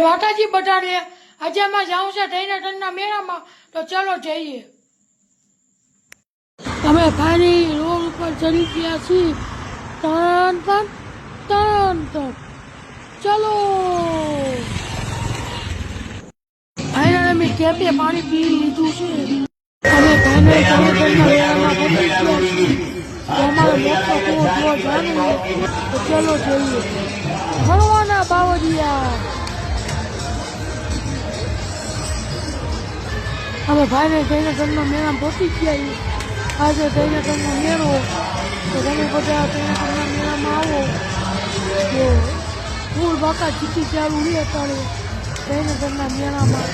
વાટાજી બધાને આજે અમે જાઉં છે ઢૈનાટનના મેળામાં, તો ચલો જઈએ. અમે ફાઇનલી રોડ ઉપર ચડી ગયા છીએ. ટન ટન ટન ટન ચલો. ફાઇનલ અમે કેપે પાણી પી લીધું છે. અમે ફાઇનલ ઢૈનાટનના મેળામાં પહોંચી ગયા છીએ. તો અમારો મોટો કૂવો જોવા જવાનું, તો ચલો જઈએ. ભણવાના બાવળિયા. અમે ભાઈને ઢૈનાટનના મેળામાં પહોંચી ગયા છીએ. આજે ઢૈનાટનનો મેળો, તો તમે બધા ઢૈનાટનના મેળામાં આવો. તો ફૂલ બાકા ચીકી ચાલુ રહે અત્યારે ઢૈનાટનના મેળામાં.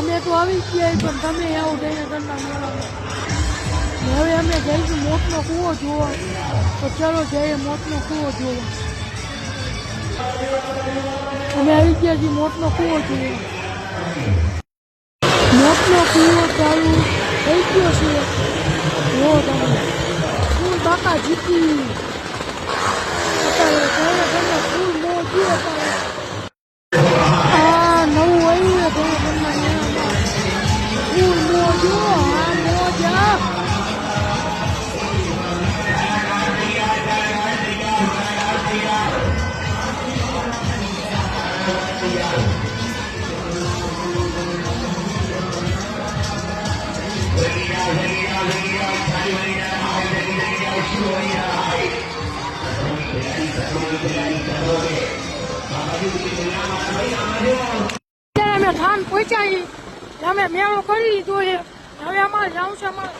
અમે તો આવી ગયા પણ તમે આવો ઢૈનાટનના મેળામાં. હવે અમે જઈશું મોતનો કૂવો જોવા, તો ચાલો જઈએ મોતનો કૂવો જોવા. અમે આવી ગયા છીએ મોતનો કૂવો જોવા. મોતનો કૂવો ચાલુ થઈ ગયો છે. જો તમે ફૂલ બાકા જીતી અત્યારે ફૂલ મોજ અત્યારે. આ નવું આવ્યું છે ઢૈનાટનના મેળામાં. ફૂલ મોજ, આ મોજ. અમે થાન પહોંચ્યા, અમે મેળો કરી લીધો છે. હવે અમારે જવું છે અમારે